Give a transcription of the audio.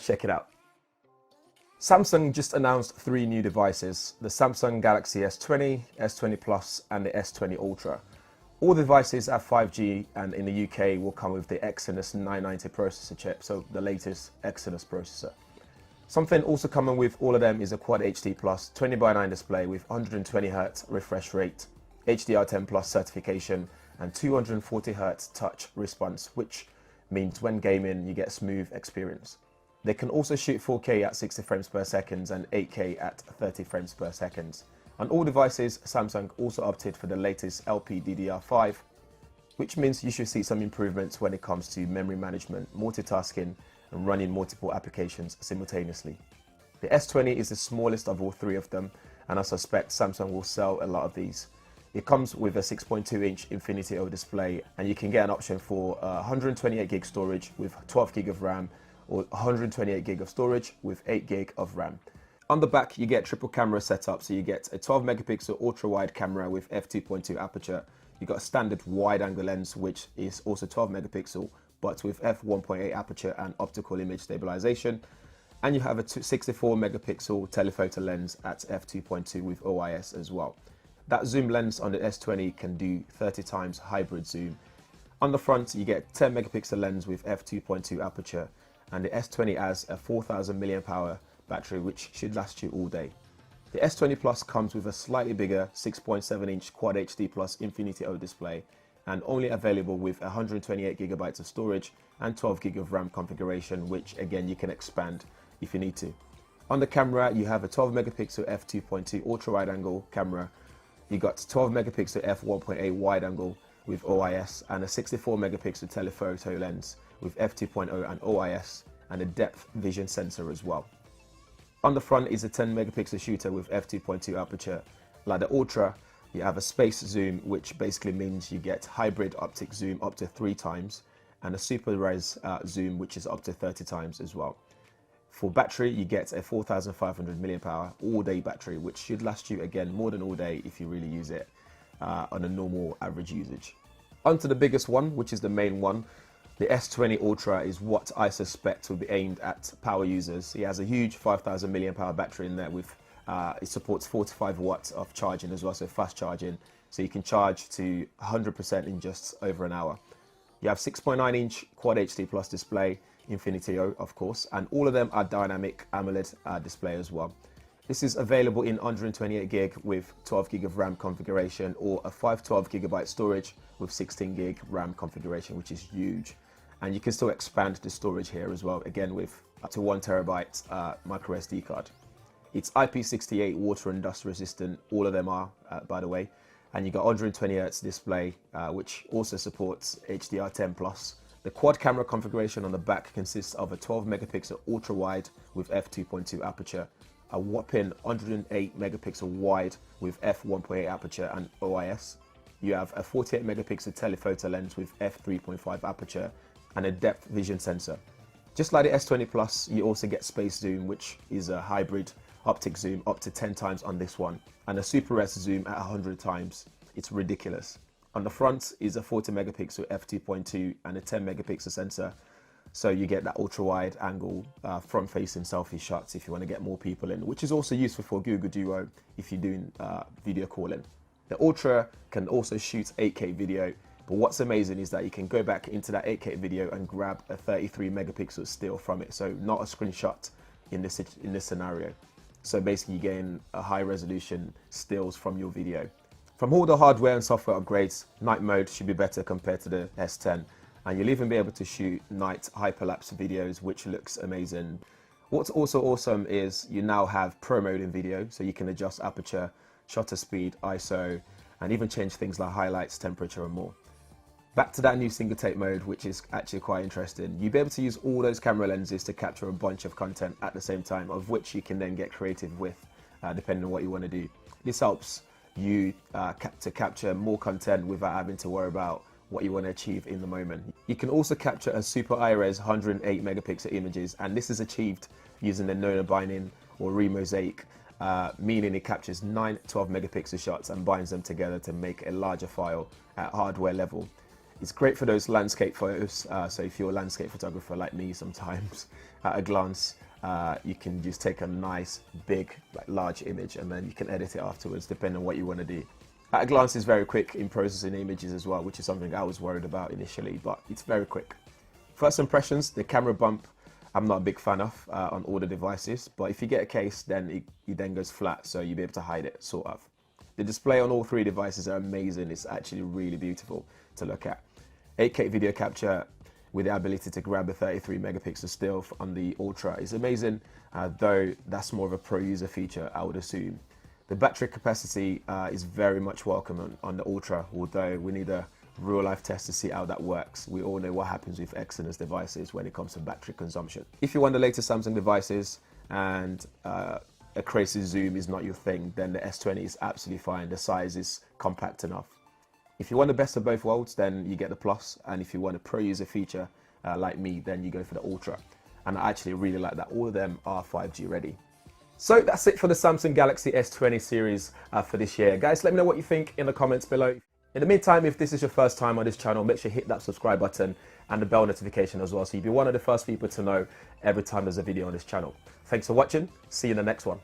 let's check it out. Samsung just announced 3 new devices, the Samsung Galaxy S20, S20 Plus and the S20 Ultra. All devices have 5G and in the UK will come with the Exynos 990 processor chip, so the latest Exynos processor. Something also common with all of them is a Quad HD Plus 20:9 display with 120Hz refresh rate, HDR10 Plus certification and 240Hz touch response, which means when gaming you get a smooth experience. They can also shoot 4K at 60 frames per second and 8K at 30 frames per second. On all devices, Samsung also opted for the latest LPDDR5, which means you should see some improvements when it comes to memory management, multitasking, and running multiple applications simultaneously. The S20 is the smallest of all 3 of them, and I suspect Samsung will sell a lot of these. It comes with a 6.2-inch Infinity O display, and you can get an option for 128GB storage with 12GB of RAM, or 128GB of storage with 8GB of RAM. On the back, you get triple camera setup, so you get a 12 megapixel ultra wide camera with f2.2 aperture. You got a standard wide angle lens, which is also 12 megapixel, but with f1.8 aperture and optical image stabilization. And you have a 64 megapixel telephoto lens at f2.2 with OIS as well. That zoom lens on the S20 can do 30 times hybrid zoom. On the front, you get 10 megapixel lens with f2.2 aperture, and the S20 has a 4000 mAh battery, which should last you all day. The S20 Plus comes with a slightly bigger 6.7-inch Quad HD Plus Infinity O display and only available with 128GB of storage and 12GB of RAM configuration, which again you can expand if you need to. On the camera, you have a 12 megapixel f2.2 ultra wide angle camera. You got 12 megapixel f1.8 wide angle with OIS and a 64 megapixel telephoto lens with f2.0 and OIS and a depth vision sensor as well. On the front is a 10 megapixel shooter with f2.2 aperture. Like the Ultra, you have a space zoom, which basically means you get hybrid optic zoom up to 3 times and a super res zoom, which is up to 30 times as well. For battery, you get a 4500 mAh all day battery, which should last you again more than all day if you really use it on a normal average usage. Onto the biggest one, which is the main one. The S20 Ultra is what I suspect will be aimed at power users. It has a huge 5000 mAh battery in there with, it supports 45 watts of charging as well, so fast charging. So you can charge to 100% in just over an hour. You have 6.9-inch Quad HD Plus display, Infinity O of course, and all of them are dynamic AMOLED display as well. This is available in 128GB with 12GB of RAM configuration or a 512GB storage with 16GB RAM configuration, which is huge. And you can still expand the storage here as well, again with up to 1TB micro SD card. It's IP68 water and dust resistant, all of them are by the way. And you got 120Hz display, which also supports HDR10 Plus. The quad camera configuration on the back consists of a 12 megapixel ultra wide with f2.2 aperture, a whopping 108 megapixel wide with f1.8 aperture and OIS. You have a 48 megapixel telephoto lens with f3.5 aperture and a depth vision sensor. Just like the S20 Plus, you also get space zoom, which is a hybrid optic zoom up to 10 times on this one, and a super res zoom at 100 times. It's ridiculous. On the front is a 40 megapixel f2.2 and a 10 megapixel sensor, so you get that ultra wide angle front facing selfie shots if you want to get more people in, which is also useful for Google Duo if you're doing video calling. The Ultra can also shoot 8K video, but what's amazing is that you can go back into that 8K video and grab a 33 megapixel still from it, so not a screenshot in this scenario. So basically you're getting a high resolution stills from your video. From all the hardware and software upgrades, night mode should be better compared to the S10, and you'll even be able to shoot night hyperlapse videos, which looks amazing. What's also awesome is you now have pro mode in video, so you can adjust aperture, shutter speed, ISO, and even change things like highlights, temperature and more. Back to that new single take mode, which is actually quite interesting. You'll be able to use all those camera lenses to capture a bunch of content at the same time, of which you can then get creative with, depending on what you want to do. This helps you to capture more content without having to worry about what you want to achieve in the moment. You can also capture a super high-res 108 megapixel images, and this is achieved using the nona binding or remosaic, meaning it captures 9 12 megapixel shots and binds them together to make a larger file at hardware level. It's great for those landscape photos. So if you're a landscape photographer like me sometimes, at a glance, you can just take a nice, big, like large image, and then you can edit it afterwards, depending on what you want to do. At a glance, it's very quick in processing images as well, which is something I was worried about initially, but it's very quick. First impressions, the camera bump, I'm not a big fan of on all the devices, but if you get a case, then it then goes flat, so you'll be able to hide it, sort of. The display on all three devices are amazing. It's actually really beautiful to look at. 8K video capture with the ability to grab a 33 megapixel still on the Ultra is amazing, though that's more of a pro user feature, I would assume. The battery capacity is very much welcome on the Ultra, although we need a real life test to see how that works. We all know what happens with Exynos devices when it comes to battery consumption. If you want the latest Samsung devices and a crazy zoom is not your thing, then the S20 is absolutely fine. The size is compact enough. If you want the best of both worlds, then you get the Plus, and if you want a pro user feature like me, then you go for the Ultra. And I actually really like that all of them are 5G ready. So that's it for the Samsung Galaxy S20 series for this year. Guys, let me know what you think in the comments below. In the meantime, if this is your first time on this channel, make sure you hit that subscribe button and the bell notification as well, so you'll be one of the first people to know every time there's a video on this channel. Thanks for watching. See you in the next one.